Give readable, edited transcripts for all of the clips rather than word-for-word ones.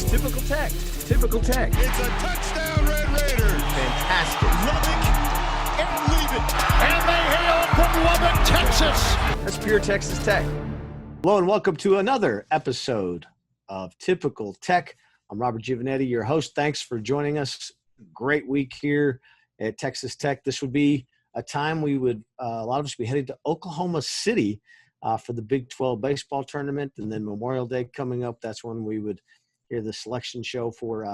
Typical Tech. Typical Tech. It's a touchdown, Red Raiders. Fantastic. Lubbock and leave it. And they hail from Lubbock, Texas. That's pure Texas Tech. Hello and welcome to another episode of Typical Tech. I'm Robert Giovanetti, your host. Thanks for joining us. Great week here at Texas Tech. This would be a time we would, a lot of us be headed to Oklahoma City for the Big 12 baseball tournament, and then Memorial Day coming up. That's when we would hear the selection show for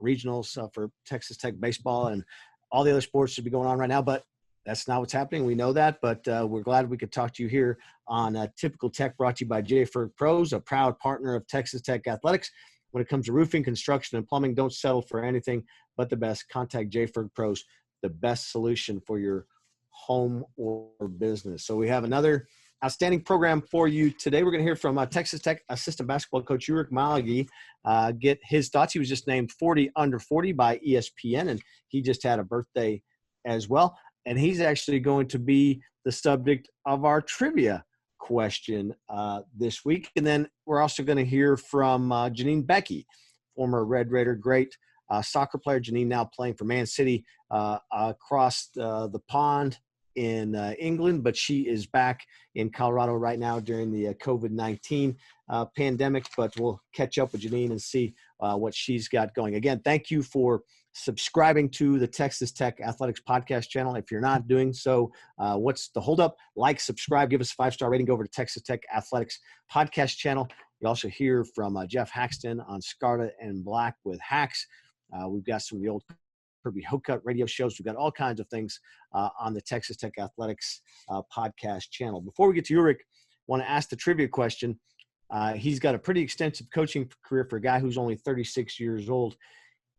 regionals for Texas Tech baseball, and all the other sports should be going on right now, but that's not what's happening. We know that, but we're glad we could talk to you here on Typical Tech, brought to you by J. Ferg Pros, a proud partner of Texas Tech Athletics. When it comes to roofing, construction, and plumbing, don't settle for anything but the best. Contact J. Ferg Pros, the best solution for your home or business. So we have another outstanding program for you today. We're going to hear from Texas Tech assistant basketball coach Uric Malagi, get his thoughts. He was just named 40 under 40 by ESPN, and he just had a birthday as well. And he's actually going to be the subject of our trivia question this week. And then we're also going to hear from Janine Becky, former Red Raider, great soccer player. Janine now playing for Man City across the pond in England, but she is back in Colorado right now during the COVID-19 pandemic. But we'll catch up with Janine and see what she's got going. Again, thank you for subscribing to the Texas Tech Athletics podcast channel. If you're not doing so, what's the holdup? Like, subscribe, give us a 5-star rating. Go over to Texas Tech Athletics podcast channel. You also hear from Jeff Haxton on Scarlet and Black with Hacks. We've got some of the old Kirby Hocutt radio shows. We've got all kinds of things on the Texas Tech Athletics podcast channel. Before we get to Uric, I want to ask the trivia question. He's got a pretty extensive coaching career for a guy who's only 36 years old.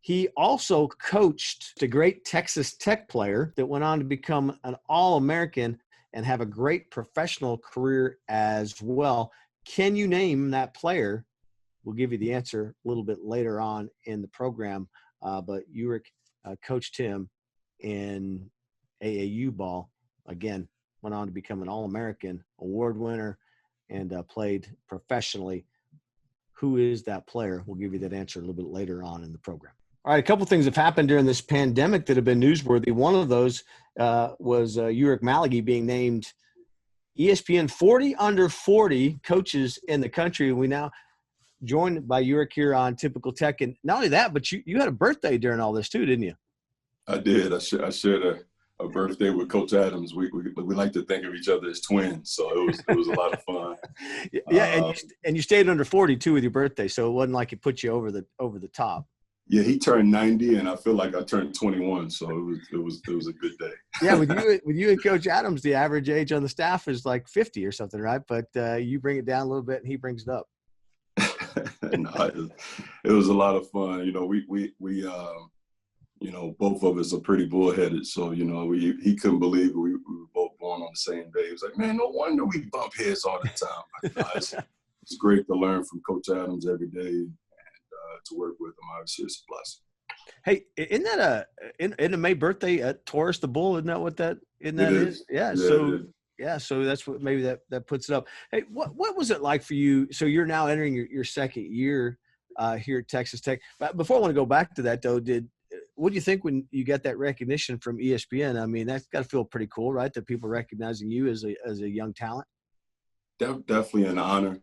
He also coached a great Texas Tech player that went on to become an All-American and have a great professional career as well. Can you name that player? We'll give you the answer a little bit later on in the program. But Uric coached him in AAU ball. Again, went on to become an All-American, award winner, and played professionally. Who is that player? We'll give you that answer a little bit later on in the program. All right, a couple things have happened during this pandemic that have been newsworthy. One of those was Uric Malagi being named ESPN 40 under 40 coaches in the country. We now joined by Uric here on Typical Tech. And not only that, but you had a birthday during all this too, didn't you? I did. I shared a birthday with Coach Adams. We like to think of each other as twins, so it was a lot of fun. Yeah, and you stayed under 40 too with your birthday, so it wasn't like it put you over the top. Yeah, he turned 90, and I feel like I turned 21, so it was a good day. Yeah, with you and Coach Adams, the average age on the staff is like 50 or something, right? But you bring it down a little bit, and he brings it up. No, it was a lot of fun. You know, we both of us are pretty bullheaded, so he couldn't believe we were both born on the same day. He was like, "Man, no wonder we bump heads all the time." Like, it's great to learn from Coach Adams every day, and to work with him. Obviously, it's a blessing. Hey, isn't that in a May birthday at Taurus the Bull? Isn't that what that is? Yeah. So that's what maybe that puts it up. Hey, what was it like for you? So you're now entering your second year here at Texas Tech. But before I want to go back to that though, what do you think when you get that recognition from ESPN? I mean, that's got to feel pretty cool, right? That people recognizing you as a young talent. Definitely an honor.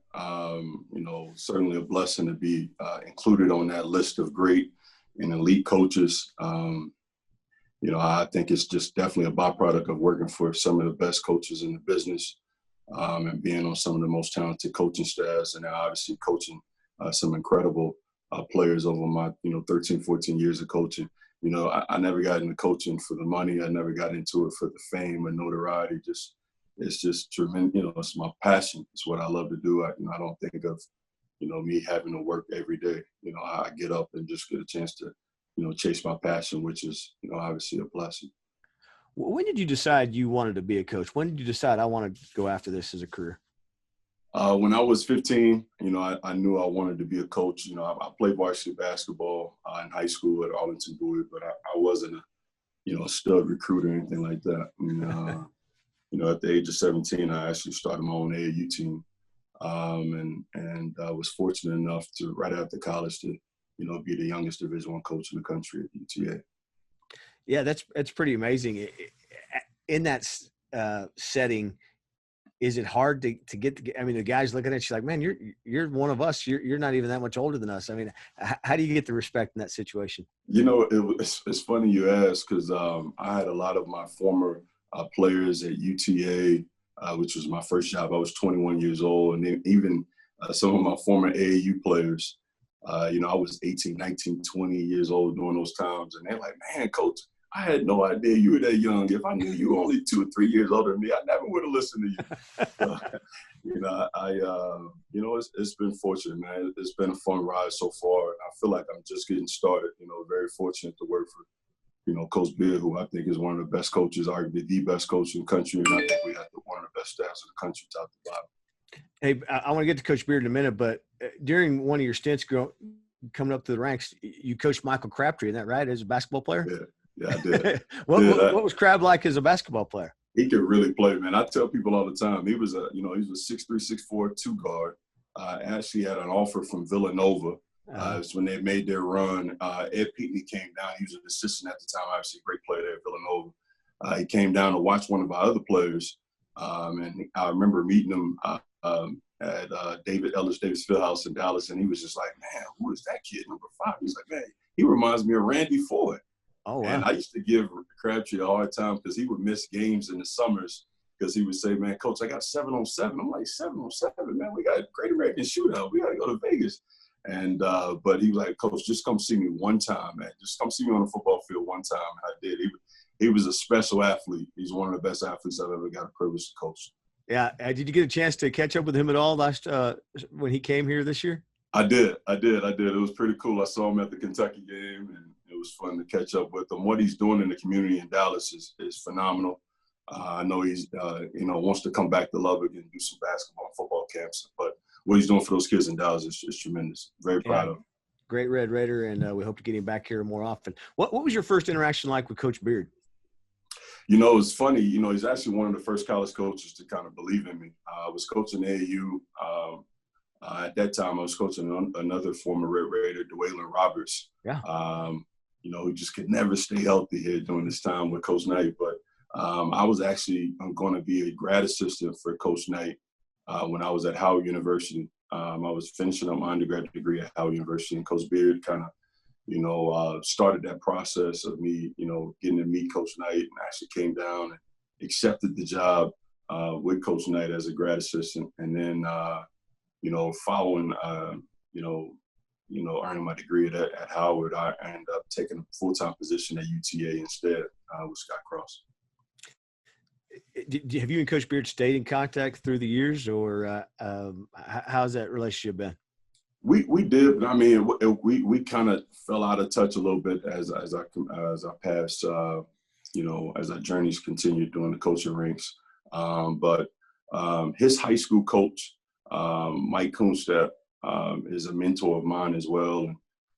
Certainly a blessing to be included on that list of great and elite coaches. I think it's just definitely a byproduct of working for some of the best coaches in the business and being on some of the most talented coaching staffs, and obviously coaching some incredible players over my 13, 14 years of coaching. I never got into coaching for the money. I never got into it for the fame or notoriety. It's just tremendous. It's my passion. It's what I love to do. I don't think of me having to work every day. I get up and just get a chance to chase my passion, which is obviously a blessing. When did you decide you wanted to be a coach? When did you decide I want to go after this as a career? When I was 15, I knew I wanted to be a coach. I played varsity basketball in high school at Arlington Boyd, but I wasn't a stud recruiter or anything like that. And, at the age of 17, I actually started my own AAU team. And I was fortunate enough to, right after college, to be the youngest Division I coach in the country at UTA. Yeah, that's pretty amazing. In that setting, is it hard to get I mean, the guys looking at you like, man, you're one of us. You're not even that much older than us. I mean, how do you get the respect in that situation? It's funny you ask, because I had a lot of my former players at UTA, which was my first job. I was 21 years old, and then even some of my former AAU players, I was 18, 19, 20 years old during those times, and they're like, man, coach, I had no idea you were that young. If I knew you were only 2 or 3 years older than me, I never would have listened to you. So, it's been fortunate, man. It's been a fun ride so far. I feel like I'm just getting started. Very fortunate to work for, Coach Beard, who I think is one of the best coaches, arguably the best coach in the country, and I think we have one of the best staffs in the country, top to bottom. Hey, I want to get to Coach Beard in a minute, but during one of your stints coming up through the ranks, you coached Michael Crabtree, isn't that right, as a basketball player? Yeah, I did. What was Crab like as a basketball player? He could really play, man. I tell people all the time, he was a 6'3", 6'4", 2 guard. Actually had an offer from Villanova. It's when they made their run. Ed Peatley came down. He was an assistant at the time, obviously a great player there at Villanova. He came down to watch one of our other players, and I remember meeting him at David Ellis Davis Fieldhouse in Dallas, and he was just like, man, who is that kid, number 5? He's like, man, he reminds me of Randy Ford. Oh, wow. And I used to give Crabtree a hard time because he would miss games in the summers because he would say, man, coach, I got 7-on-7. I'm like, 7-on-7, man, we got a Great American Shootout. We got to go to Vegas. And but he was like, coach, just come see me one time, man. Just come see me on the football field one time. And I did. He was a special athlete. He's one of the best athletes I've ever got a privilege to coach. Yeah. Did you get a chance to catch up with him at all last when he came here this year? I did. It was pretty cool. I saw him at the Kentucky game, and it was fun to catch up with him. What he's doing in the community in Dallas is phenomenal. I know he's, wants to come back to Lubbock and do some basketball and football camps. But what he's doing for those kids in Dallas is tremendous. Very proud of him. Great Red Raider, and we hope to get him back here more often. What was your first interaction like with Coach Beard? It's funny. He's actually one of the first college coaches to kind of believe in me. I was coaching AAU. At that time, I was coaching another former Red Raider, Dwaylen Roberts. Yeah. Who just could never stay healthy here during this time with Coach Knight. But I was actually going to be a grad assistant for Coach Knight when I was at Howard University. I was finishing up my undergraduate degree at Howard University, and Coach Beard kind of, started that process of me, getting to meet Coach Knight, and actually came down and accepted the job with Coach Knight as a grad assistant. And then, following, earning my degree at Howard, I ended up taking a full-time position at UTA instead with Scott Cross. Have you and Coach Beard stayed in contact through the years, or how's that relationship been? We did, but I mean, we kind of fell out of touch a little bit as I passed, as our journeys continued during the coaching ranks. But his high school coach, Mike Kunstep, is a mentor of mine as well.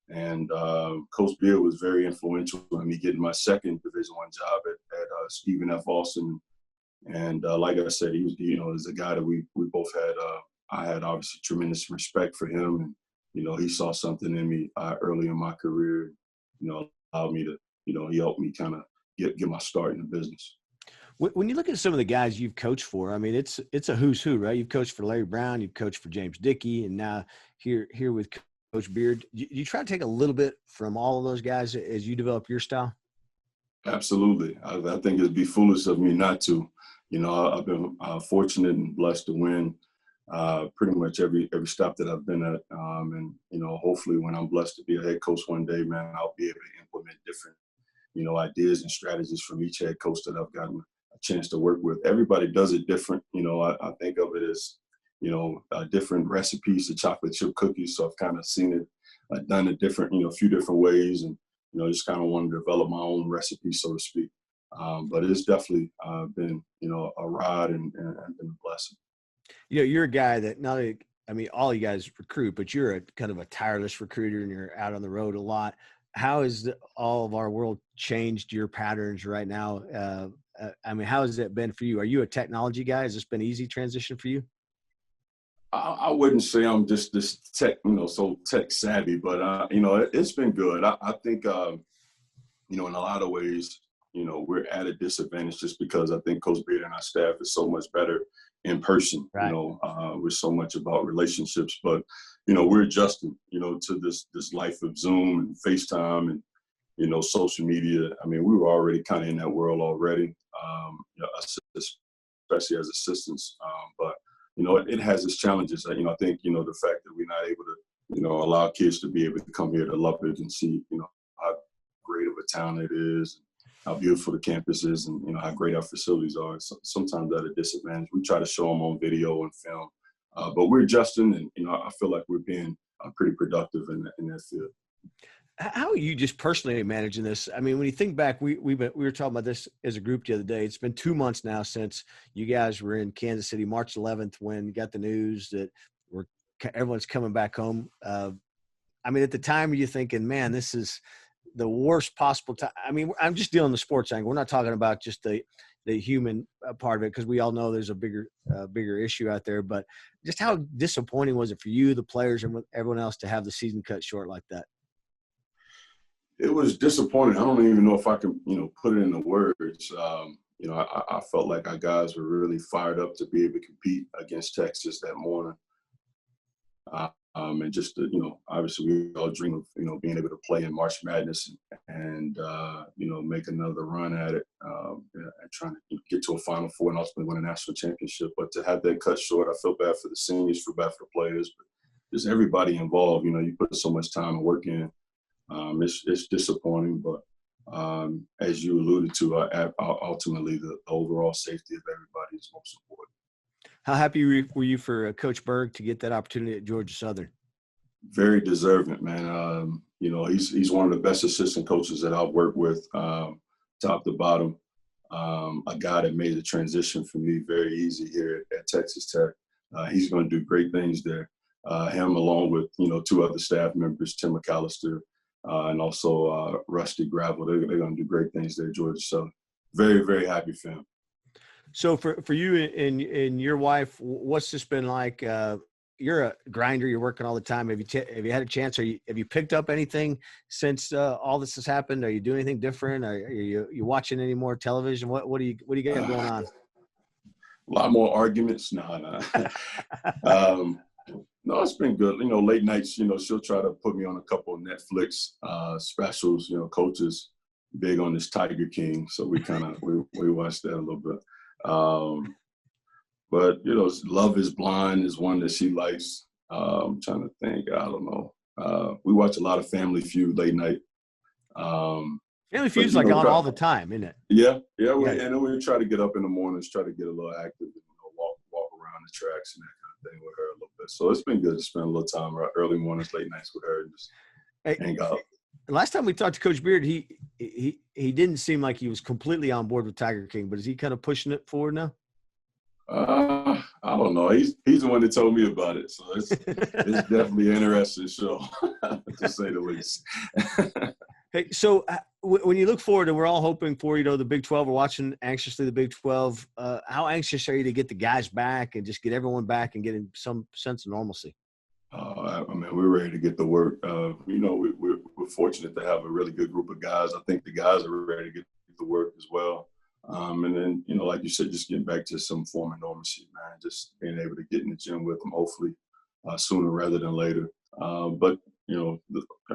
And Coach Beard was very influential in me getting my second Division I job at Stephen F. Austin. And like I said, he was, is a guy that we both had. I had obviously tremendous respect for him, and he saw something in me early in my career. Allowed me to, he helped me kind of get my start in the business. When you look at some of the guys you've coached for, I mean, it's a who's who, right? You've coached for Larry Brown, you've coached for James Dickey, and now here with Coach Beard. You try to take a little bit from all of those guys as you develop your style? Absolutely. I think it'd be foolish of me not to. I've been fortunate and blessed to win pretty much every stop that I've been at. And hopefully when I'm blessed to be a head coach one day, man, I'll be able to implement different, ideas and strategies from each head coach that I've gotten a chance to work with. Everybody does it different. I think of it as, different recipes of chocolate chip cookies. So I've kind of seen it, done it different, a few different ways, and, just kind of want to develop my own recipe, so to speak. But it's definitely been, a ride and been a blessing. You're a guy that not only, I mean, all you guys recruit, but you're a kind of a tireless recruiter, and you're out on the road a lot. How has all of our world changed your patterns right now? I mean, how has it been for you? Are you a technology guy? Has this been an easy transition for you? I wouldn't say I'm just this tech, so tech savvy, but it's been good. I think, in a lot of ways, we're at a disadvantage just because I think Coach Beard and our staff is so much better in person. Right. We're so much about relationships, but we're adjusting, to this life of Zoom and FaceTime and social media. I mean, we were already kind of in that world already, especially as assistants. But it has its challenges. I think the fact that we're not able to allow kids to be able to come here to Lubbock and see how great of a town it is, how beautiful the campus is, and how great our facilities are. So sometimes at a disadvantage. We try to show them on video and film, but we're adjusting, and I feel like we're being pretty productive in that field. How are you just personally managing this? I mean, when you think back, we were talking about this as a group the other day. It's been 2 months now since you guys were in Kansas City, March 11th, when you got the news that everyone's coming back home. I mean, at the time, you're thinking, man, this is the worst possible time. I mean, I'm just dealing with the sports angle. We're not talking about just the human part of it, because we all know there's a bigger issue out there. But just how disappointing was it for you, the players, and everyone else to have the season cut short like that? It was disappointing. I don't even know if I can, put it into words. I felt like our guys were really fired up to be able to compete against Texas that morning. And just, obviously we all dream of, being able to play in March Madness and make another run at it, and trying to get to a Final Four and ultimately win a national championship. But to have that cut short, I feel bad for the seniors, feel bad for the players, but just everybody involved. You put so much time and work in. It's disappointing, but as you alluded to, ultimately the overall safety of everybody is most important. How happy were you for Coach Berg to get that opportunity at Georgia Southern? Very deserving, man. He's one of the best assistant coaches that I've worked with, top to bottom. A guy that made the transition for me very easy here at Texas Tech. He's going to do great things there. Him along with 2 other staff members, Tim McAllister, and also Rusty Gravel. They're going to do great things there at Georgia. So very, very happy for him. So for you and your wife, what's this been like? You're a grinder. You're working all the time. Have you had a chance? Have you picked up anything since all this has happened? Are you doing anything different? Are you watching any more television? What do you got going on? A lot more arguments. No. No, it's been good. Late nights, she'll try to put me on a couple of Netflix specials. Coach is big on this Tiger King, so we kind of we watch that a little bit. But Love is Blind is one that she likes. I'm trying to think. I don't know. We watch a lot of Family Feud late night. Family Feud's like on all the time, isn't it? Yeah. And then we try to get up in the mornings, try to get a little active, walk around the tracks and that kind of thing with her a little bit. So it's been good to spend a little time early mornings, late nights with her and just hang out. Last time we talked to Coach Beard, he didn't seem like he was completely on board with Tiger King, but is he kind of pushing it forward now? I don't know. He's the one that told me about it, so it's definitely an interesting show, to say the least. Hey, so when you look forward, and we're all hoping for the Big 12, we're watching anxiously the Big 12. How anxious are you to get the guys back and just get everyone back and get in some sense of normalcy? I mean, we're ready to get to work. We're fortunate to have a really good group of guys. I think the guys are ready to get to work as well. And then, like you said, just getting back to some form of normalcy, man, just being able to get in the gym with them, hopefully sooner rather than later. But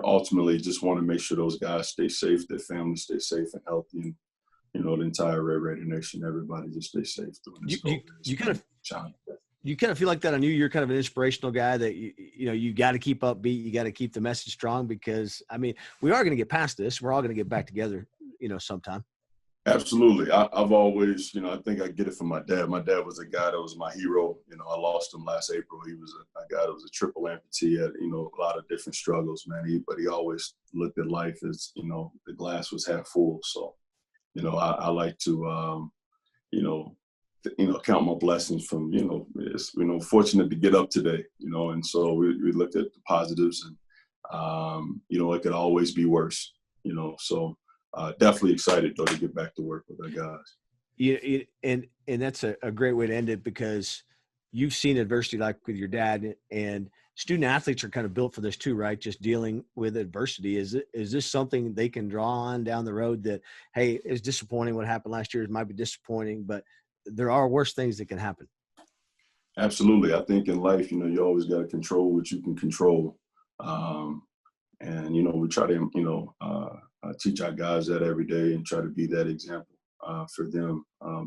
ultimately just want to make sure those guys stay safe, their families stay safe and healthy, and, the entire Red Raider Nation, everybody just stay safe during this You kind of feel like that on you. You're kind of an inspirational guy that you got to keep upbeat. You got to keep the message strong, because I mean, we are going to get past this. We're all going to get back together, sometime. Absolutely. I've always, I think I get it from my dad. My dad was a guy that was my hero. I lost him last April. He was a guy that was a triple amputee, had, a lot of different struggles, man. But he always looked at life as, the glass was half full. So, I like to, count my blessings from, it's, fortunate to get up today, and so we looked at the positives and, it could always be worse, so definitely excited though to get back to work with our guys. And that's a great way to end it, because you've seen adversity like with your dad, and student athletes are kind of built for this too, right? Just dealing with adversity. Is this something they can draw on down the road that, hey, it's disappointing what happened last year. It might be disappointing, but there are worse things that can happen. Absolutely. I think in life, you always got to control what you can control. And, we try to, teach our guys that every day and try to be that example for them.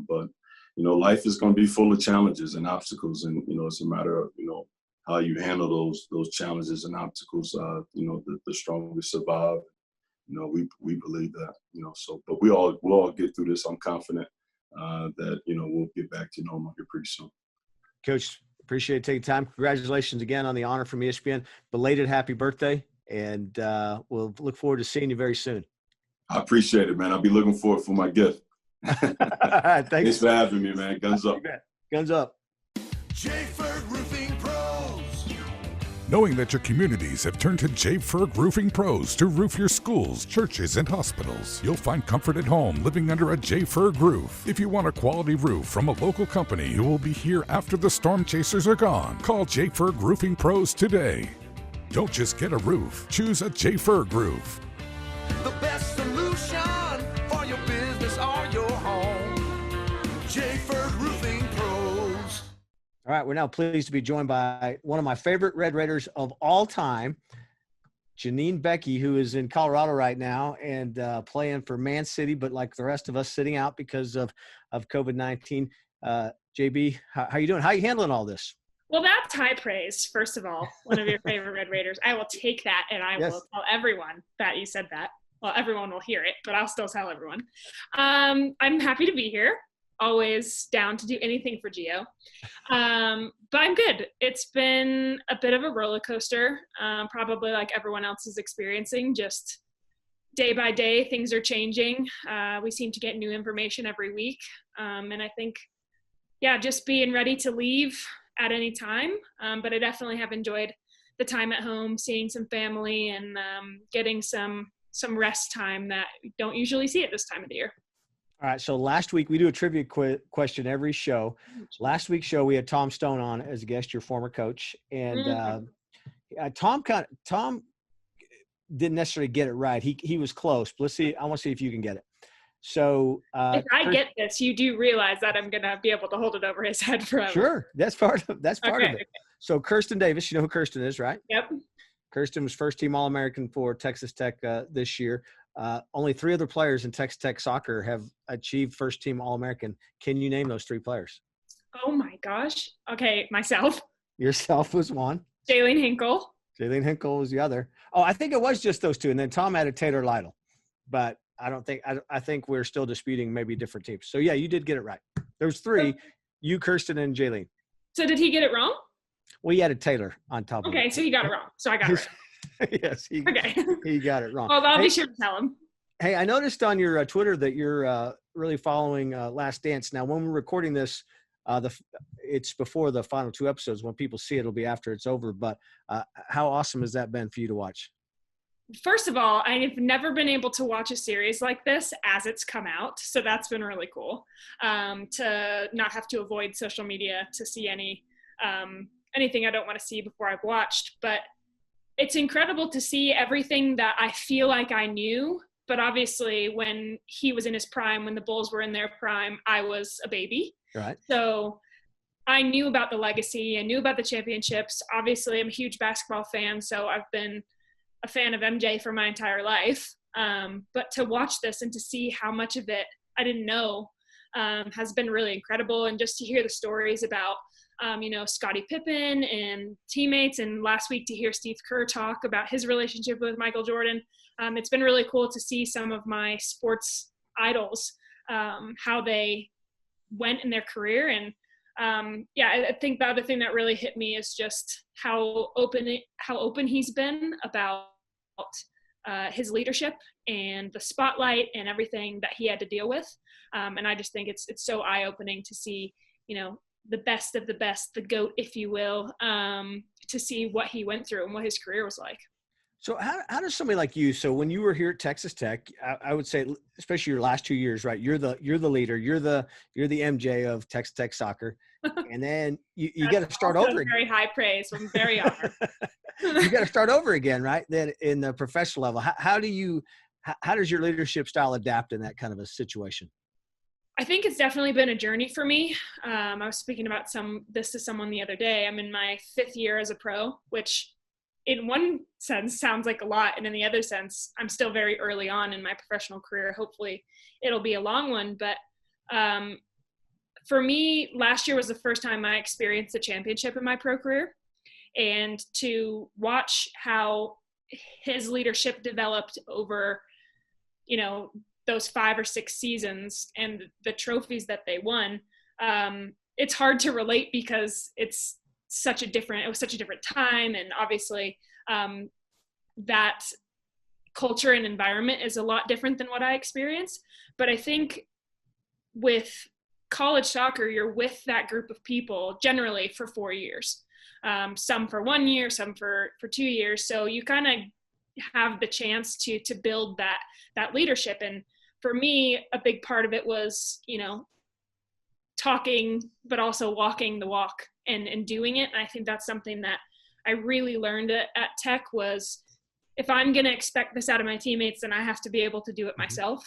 But life is going to be full of challenges and obstacles. And, it's a matter of, how you handle those challenges and obstacles. The strongest survive. We believe that, but we'll all get through this. I'm confident that, we'll get back to normal here pretty soon. Coach, appreciate taking time. Congratulations again on the honor from ESPN. Belated happy birthday, and we'll look forward to seeing you very soon. I appreciate it, man. I'll be looking forward for my gift. Thanks for having me, man. Guns up. Guns up. J. Ferg Roofing Pros. Knowing that your communities have turned to J. Ferg Roofing Pros to roof your schools, churches, and hospitals, you'll find comfort at home living under a J. Ferg roof. If you want a quality roof from a local company who will be here after the storm chasers are gone, call J. Ferg Roofing Pros today. Don't just get a roof, choose a J. Ferg roof. The best solution for your business or your home. J. Ferg Roofing Pros. All right, we're now pleased to be joined by one of my favorite Red Raiders of all time, Janine Becky, who is in Colorado right now and playing for Man City, but like the rest of us, sitting out because of COVID-19. JB, how you doing? How you handling all this? Well, that's high praise, first of all. One of your favorite Red Raiders. I will take that, and I will tell everyone that you said that. Well, everyone will hear it, but I'll still tell everyone. I'm happy to be here. Always down to do anything for Gio. But I'm good. It's been a bit of a roller coaster, probably like everyone else is experiencing. Just day by day, things are changing. We seem to get new information every week. And I think, just being ready to leave at any time. But I definitely have enjoyed the time at home, seeing some family and getting some rest time that we don't usually see at this time of the year. All right. So last week we do a trivia question every show. Last week's show, we had Tom Stone on as a guest, your former coach. And Tom didn't necessarily get it right. He was close. Let's see. I want to see if you can get it. So if I get this, you do realize that I'm going to be able to hold it over his head forever. Sure. That's part of it. Okay. So Kirsten Davis, you know who Kirsten is, right? Yep. Kirsten was first team All-American for Texas Tech this year. Only 3 other players in Texas Tech soccer have achieved first team All-American. Can you name those 3 players? Oh my gosh. Okay. Myself. Yourself was one. Jaylene Hinkle. Jaylene Hinkle was the other. Oh, I think it was just those 2. And then Tom added Taylor Lytle. But I think we're still disputing maybe different teams. So yeah, you did get it right. There's 3, you, Kirsten, and Jaylene. So did he get it wrong? Well, he added Taylor on top of it. Okay, so he got it wrong. So I got it right. Yes, he got it wrong. Well, I'll be sure to tell him. Hey, I noticed on your Twitter that you're really following Last Dance. Now, when we're recording this, it's before the final 2 episodes. When people see it, it'll be after it's over. But how awesome has that been for you to watch? First of all, I've never been able to watch a series like this as it's come out. So that's been really cool to not have to avoid social media to see anything I don't want to see before I've watched. But it's incredible to see everything that I feel like I knew. But obviously when he was in his prime, when the Bulls were in their prime, I was a baby. Right. So I knew about the legacy. I knew about the championships. Obviously, I'm a huge basketball fan, so I've been a fan of MJ for my entire life. But to watch this and to see how much of it I didn't know has been really incredible. And just to hear the stories about, Scottie Pippen and teammates, and last week to hear Steve Kerr talk about his relationship with Michael Jordan. It's been really cool to see some of my sports idols, how they went in their career. And I think the other thing that really hit me is just how open he's been about his leadership and the spotlight and everything that he had to deal with. And I just think it's so eye-opening to see, the best of the best, the GOAT, if you will, to see what he went through and what his career was like. So how does somebody like you, so when you were here at Texas Tech, I would say, especially your last 2 years, right? You're the leader, you're the MJ of Texas Tech soccer. And then you got to start Also over again. very high praise. So I'm very honored. You got to start over again, right? Then in the professional level, how does your leadership style adapt in that kind of a situation? I think it's definitely been a journey for me. I was speaking about this to someone the other day. I'm in my 5th year as a pro, which in one sense sounds like a lot, and in the other sense, I'm still very early on in my professional career. Hopefully it'll be a long one, but for me, last year was the first time I experienced a championship in my pro career, and to watch how his leadership developed over, those 5 or 6 seasons and the trophies that they won. It's hard to relate because it was such a different time. And obviously that culture and environment is a lot different than what I experienced. But I think with college soccer, you're with that group of people generally for 4 years, some for 1 year, some for 2 years. So you kind of have the chance to build that leadership. And for me, a big part of it was, talking, but also walking the walk and doing it. And I think that's something that I really learned at Tech was, if I'm going to expect this out of my teammates, then I have to be able to do it myself.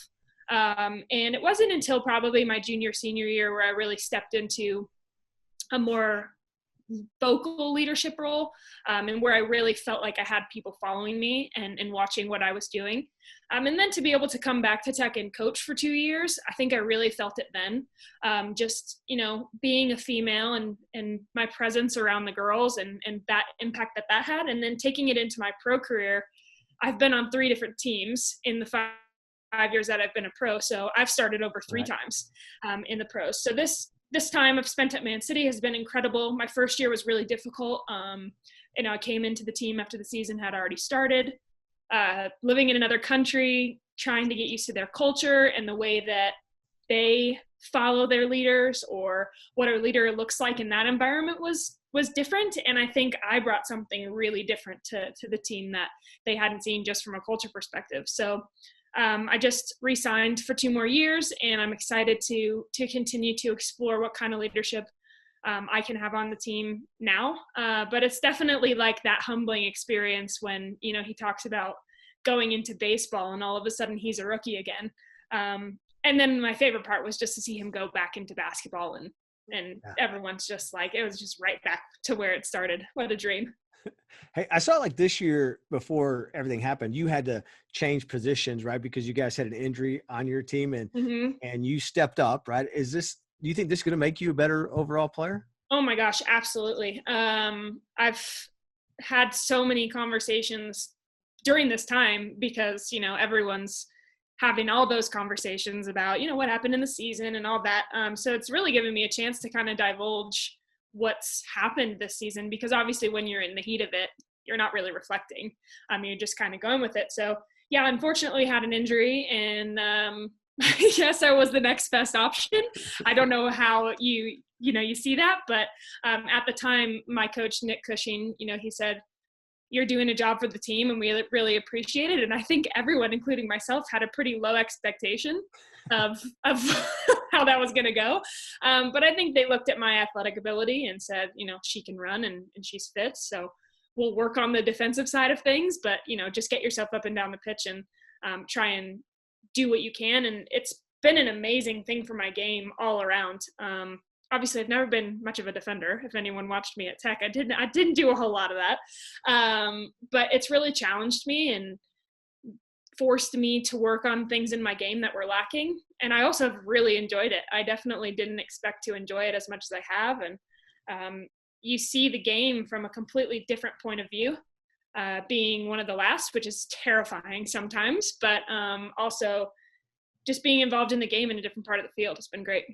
And it wasn't until probably my junior, senior year where I really stepped into a more vocal leadership role, and where I really felt like I had people following me and watching what I was doing. And then to be able to come back to Tech and coach for 2 years, I think I really felt it then. Just, being a female and my presence around the girls and that impact that had, and then taking it into my pro career. I've been on 3 different teams in the 5 years that I've been a pro. So I've started over 3 times in the pros. So this time I've spent at Man City has been incredible. My first year was really difficult. I came into the team after the season had already started, living in another country, trying to get used to their culture and the way that they follow their leaders, or what a leader looks like in that environment was different. And I think I brought something really different to the team that they hadn't seen just from a culture perspective. So I just re-signed for 2 more years, and I'm excited to continue to explore what kind of leadership I can have on the team now. But it's definitely like that humbling experience when, he talks about going into baseball and all of a sudden he's a rookie again. And then my favorite part was just to see him go back into basketball and everyone's just like, it was just right back to where it started. What a dream. Hey, I saw like this year before everything happened, you had to change positions, right? Because you guys had an injury on your team and you stepped up, right? Do you think this is going to make you a better overall player? Oh my gosh, absolutely. I've had so many conversations during this time because, everyone's having all those conversations about, what happened in the season and all that. So it's really given me a chance to kind of divulge what's happened this season, because obviously when you're in the heat of it, you're not really reflecting. You're just kind of going with it. So yeah, unfortunately had an injury, and yes, I was the next best option. I don't know how you see that, but at the time, my coach, Nick Cushing, he said, "You're doing a job for the team and we really appreciate it." And I think everyone, including myself, had a pretty low expectation of how that was going to go. But I think they looked at my athletic ability and said, she can run and she's fit. So we'll work on the defensive side of things, but, just get yourself up and down the pitch and try and do what you can. And it's been an amazing thing for my game all around. Obviously, I've never been much of a defender. If anyone watched me at Tech, I didn't do a whole lot of that. But it's really challenged me and forced me to work on things in my game that were lacking. And I also have really enjoyed it. I definitely didn't expect to enjoy it as much as I have. And you see the game from a completely different point of view, being one of the last, which is terrifying sometimes, but also just being involved in the game in a different part of the field has been great.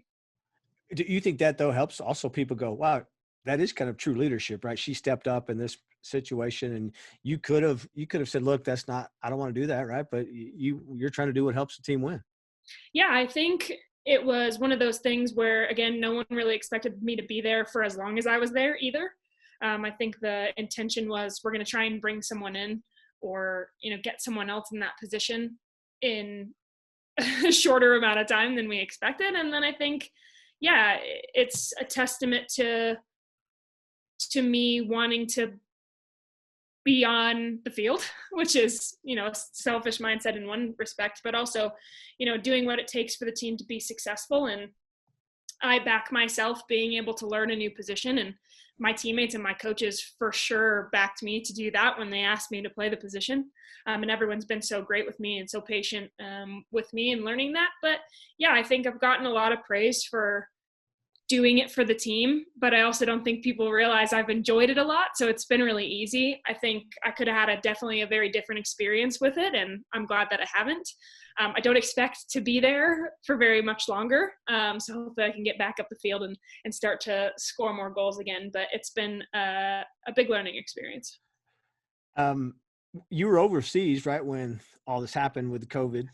Do you think that though helps also people go, wow, that is kind of true leadership, right? She stepped up in this situation, and you could have said, look, I don't want to do that, right? But you're trying to do what helps the team win. Yeah, I think it was one of those things where, again, no one really expected me to be there for as long as I was there either. I think the intention was, we're going to try and bring someone in or, get someone else in that position in a shorter amount of time than we expected. And then I think, it's a testament to me wanting to be on the field, which is, a selfish mindset in one respect, but also, doing what it takes for the team to be successful. And I back myself being able to learn a new position, and my teammates and my coaches for sure backed me to do that when they asked me to play the position. And everyone's been so great with me and so patient with me in learning that. But I think I've gotten a lot of praise for doing it for the team, but I also don't think people realize I've enjoyed it a lot. So it's been really easy. I think I could have had definitely a very different experience with it, and I'm glad that I haven't. I don't expect to be there for very much longer. So hopefully I can get back up the field and start to score more goals again. But it's been a big learning experience. You were overseas, right, when all this happened with the COVID.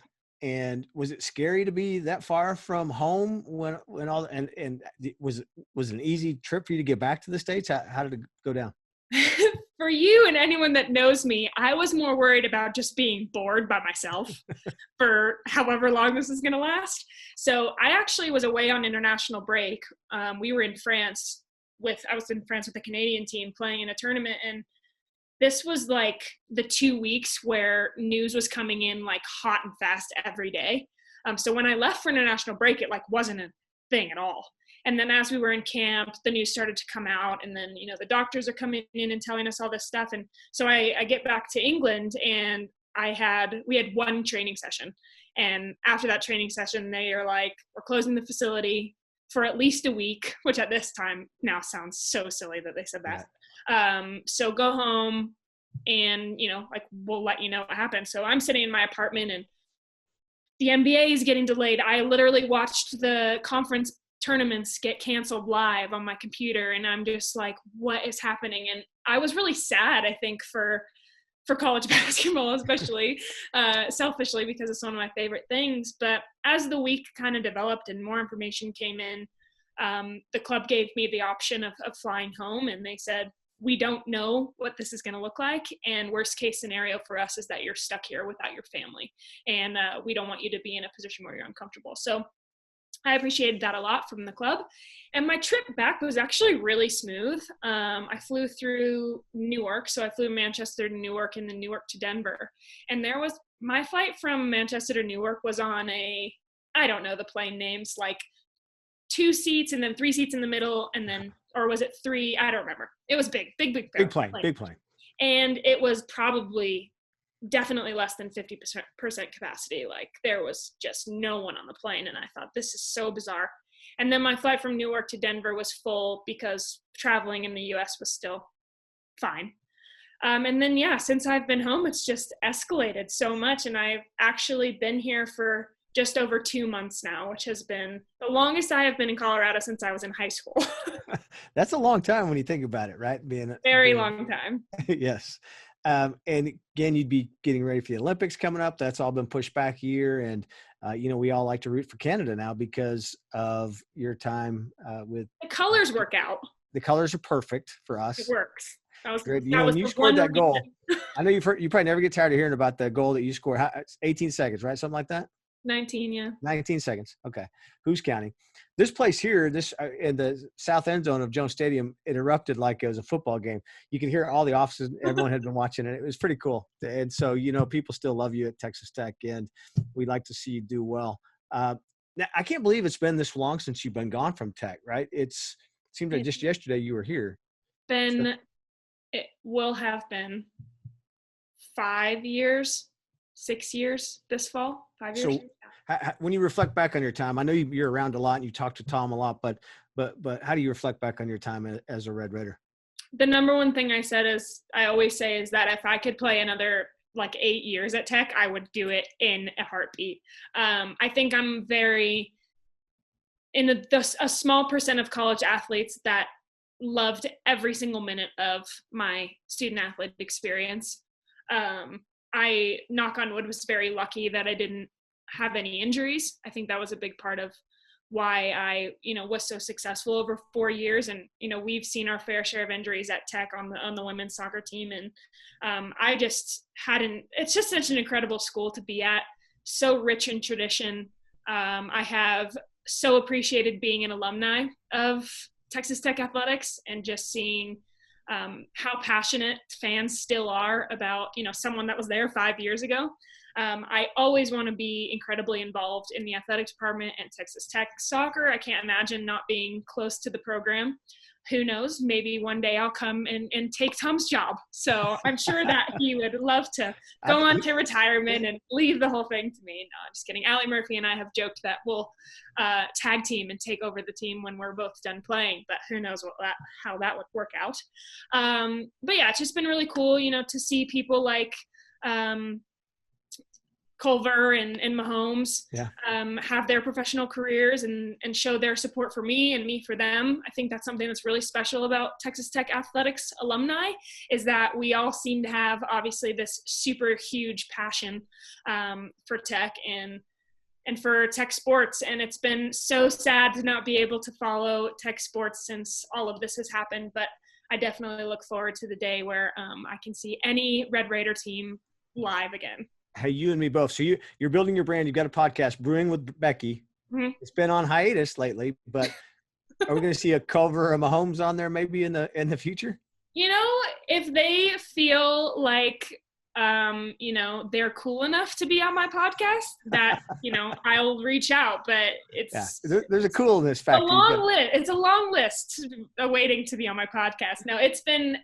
And was it scary to be that far from home when all, and was it an easy trip for you to get back to the States? How did it go down? For you and anyone that knows me, I was more worried about just being bored by myself for however long this is going to last. So I actually was away on international break. We were in France I was in France with the Canadian team playing in a tournament, and this was like the 2 weeks where news was coming in like hot and fast every day. So when I left for international break, it wasn't a thing at all. And then as we were in camp, the news started to come out, and then, the doctors are coming in and telling us all this stuff. And so I get back to England, and we had one training session. And after that training session, they are like, we're closing the facility for at least a week, which at this time now sounds so silly that they said that. So go home and, we'll let you know what happened. So I'm sitting in my apartment, and the NBA is getting delayed. I literally watched the conference tournaments get canceled live on my computer, and I'm just like, what is happening? And I was really sad, I think, for college basketball, especially selfishly, because it's one of my favorite things. But as the week kind of developed and more information came in, the club gave me the option of flying home, and they said, we don't know what this is going to look like, and worst case scenario for us is that you're stuck here without your family, and we don't want you to be in a position where you're uncomfortable. So I appreciated that a lot from the club. And my trip back was actually really smooth. I flew through Newark. So I flew Manchester to Newark and then Newark to Denver. And my flight from Manchester to Newark was on I don't know the plane names, like 2 seats and then 3 seats in the middle. And then, or was it 3? I don't remember. It was big plane. And it was definitely less than 50% capacity. Like there was just no one on the plane. And I thought, this is so bizarre. And then my flight from Newark to Denver was full because traveling in the US was still fine. And then, since I've been home, it's just escalated so much. And I've actually been here for just over 2 months now, which has been the longest I have been in Colorado since I was in high school. That's a long time when you think about it, right? Very long time. Yes. And again, you'd be getting ready for the Olympics coming up. That's all been pushed back a year. And, we all like to root for Canada now because of your time with – the colors work out. The colors are perfect for us. It works. That was good. When you scored that goal, I know you probably never get tired of hearing about the goal that you scored. 18 seconds, right? Something like that? 19, yeah. 19 seconds. Okay. Who's counting? This place here, in the south end zone of Jones Stadium, it erupted like it was a football game. You can hear all the offices. Everyone had been watching it. It was pretty cool. And so, people still love you at Texas Tech, and we'd like to see you do well. Now, I can't believe it's been this long since you've been gone from Tech, right? It seems like just yesterday you were here. It will have been 5 years, 6 years this fall, 5 years. So when you reflect back on your time, I know you're around a lot and you talk to Tom a lot, but how do you reflect back on your time as a Red Raider? The number one thing I always say is that if I could play another 8 years at Tech, I would do it in a heartbeat. I think I'm very in a small percent of college athletes that loved every single minute of my student athlete experience. I, knock on wood, was very lucky that I didn't have any injuries. I think that was a big part of why I, was so successful over 4 years. And, we've seen our fair share of injuries at Tech on the women's soccer team. And it's just such an incredible school to be at, so rich in tradition. I have so appreciated being an alumni of Texas Tech athletics and just seeing how passionate fans still are about, someone that was there 5 years ago. I always want to be incredibly involved in the athletics department and Texas Tech soccer. I can't imagine not being close to the program. Who knows? Maybe one day I'll come and take Tom's job. So I'm sure that he would love to go on to retirement and leave the whole thing to me. No, I'm just kidding. Allie Murphy and I have joked that we'll tag team and take over the team when we're both done playing, but who knows how that would work out. But yeah, it's just been really cool, to see people like Culver and Mahomes have their professional careers and show their support for me and me for them. I think that's something that's really special about Texas Tech athletics alumni, is that we all seem to have obviously this super huge passion for Tech and for Tech sports. And it's been so sad to not be able to follow Tech sports since all of this has happened. But I definitely look forward to the day where I can see any Red Raider team live again. Hey, you and me both. So you're building your brand. You've got a podcast, Brewing with Becky. Mm-hmm. It's been on hiatus lately, but are we going to see a Culver or Mahomes on there maybe in the future? If they feel like, they're cool enough to be on my podcast, that, I'll reach out, but there's a coolness factor. It's a long list awaiting to be on my podcast. No, it's been,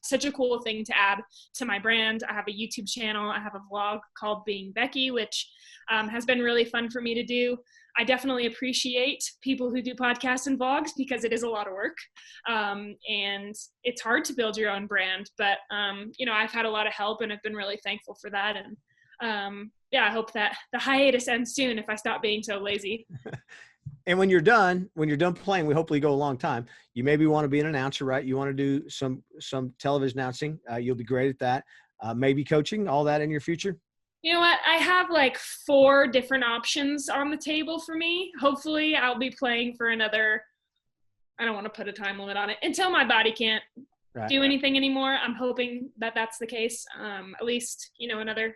such a cool thing to add to my brand. I have a YouTube channel. I have a vlog called Being Becky, which has been really fun for me to do. I definitely appreciate people who do podcasts and vlogs because it is a lot of work. And it's hard to build your own brand, but, I've had a lot of help and I've been really thankful for that. And I hope that the hiatus ends soon if I stop being so lazy. And when you're done playing, we hopefully go a long time. You maybe want to be an announcer, right? You want to do some television announcing. You'll be great at that. Maybe coaching, all that in your future. You know what? I have like 4 different options on the table for me. Hopefully I'll be playing for another, I don't want to put a time limit on it, until my body can't do anything anymore. I'm hoping that that's the case. At least, another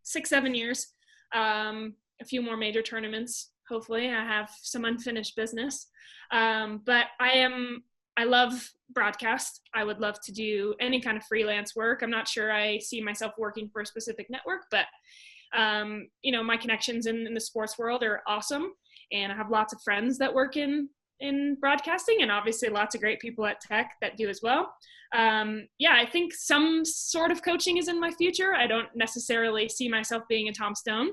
6-7 years, a few more major tournaments. Hopefully I have some unfinished business. But I love broadcast. I would love to do any kind of freelance work. I'm not sure I see myself working for a specific network, but, my connections in the sports world are awesome. And I have lots of friends that work in broadcasting, and obviously lots of great people at Tech that do as well. I think some sort of coaching is in my future. I don't necessarily see myself being a Tom Stone,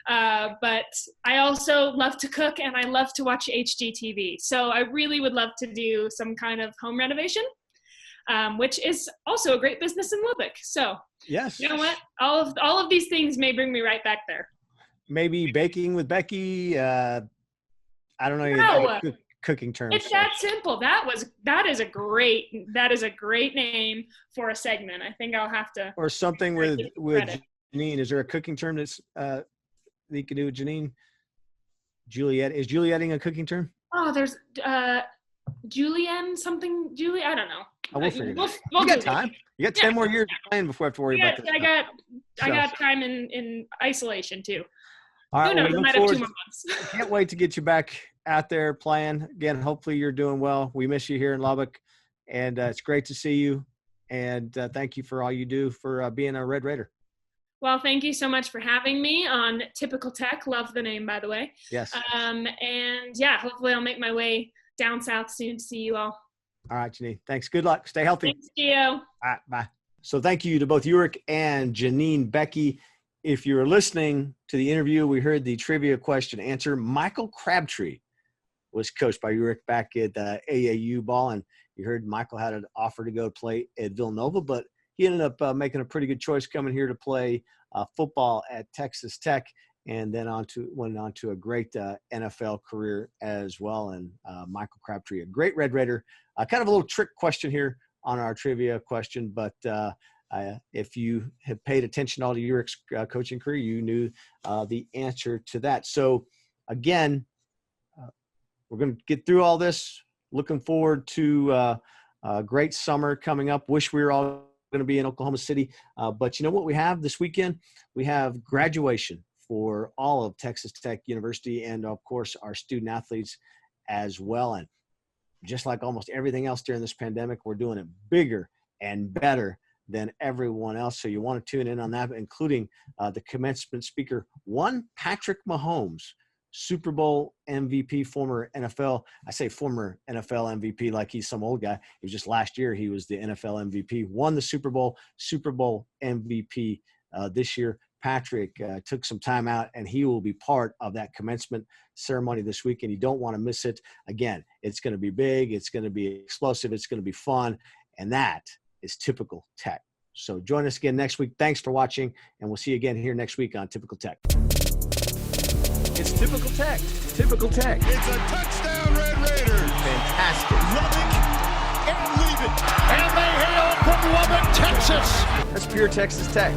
but I also love to cook and I love to watch HGTV. So I really would love to do some kind of home renovation, which is also a great business in Lubbock. So yes, you know what? All of these things may bring me right back there. Maybe baking with Becky. I don't know. No. Cooking terms. It's that simple. That is a great name for a segment. I think I'll have to. Or something with Janine. Is there a cooking term that's that you can do with Janine? Juliet. Is Julietting a cooking term? Oh, there's Julienne something. Julie, I don't know. Oh, we'll figure it out. You got time. You got 10 more years of playing before I have to worry about this. I got time in isolation too. All right. Who knows? I might have 2 more months. Can't wait to get you back out there playing again. Hopefully you're doing well. We miss you here in Lubbock, and it's great to see you. And thank you for all you do for being a Red Raider. Well, thank you so much for having me on Typical Tech. Love the name, by the way. Yes. And hopefully I'll make my way down south soon to see you all. All right, Janine. Thanks. Good luck. Stay healthy. Thanks, Gio. All right, bye. So thank you to both Uric and Janine Becky. If you're listening to the interview, we heard the trivia question answer. Michael Crabtree was coached by Uric back at AAU ball, and you heard Michael had an offer to go play at Villanova, but he ended up making a pretty good choice coming here to play football at Texas Tech, and then went on to a great NFL career as well. And Michael Crabtree, a great Red Raider. Kind of a little trick question here on our trivia question, but if you have paid attention all to Uric's coaching career, you knew the answer to that. So again, we're going to get through all this. Looking forward to a great summer coming up. Wish we were all going to be in Oklahoma City. But you know what we have this weekend? We have graduation for all of Texas Tech University and, of course, our student athletes as well. And just like almost everything else during this pandemic, we're doing it bigger and better than everyone else. So you want to tune in on that, including the commencement speaker, one Patrick Mahomes, Super Bowl MVP, former NFL. I say former NFL MVP like he's some old guy. It was just last year he was the NFL MVP, won the Super Bowl MVP this year. Patrick took some time out, and he will be part of that commencement ceremony this week, and you don't want to miss it. Again, it's going to be big. It's going to be explosive. It's going to be fun, and that is Typical Tech. So join us again next week. Thanks for watching, and we'll see you again here next week on Typical Tech. It's Typical Tech. Typical Tech. It's a touchdown, Red Raiders. Fantastic. Lubbock and leave it. And they hail from Lubbock, Texas. That's pure Texas Tech.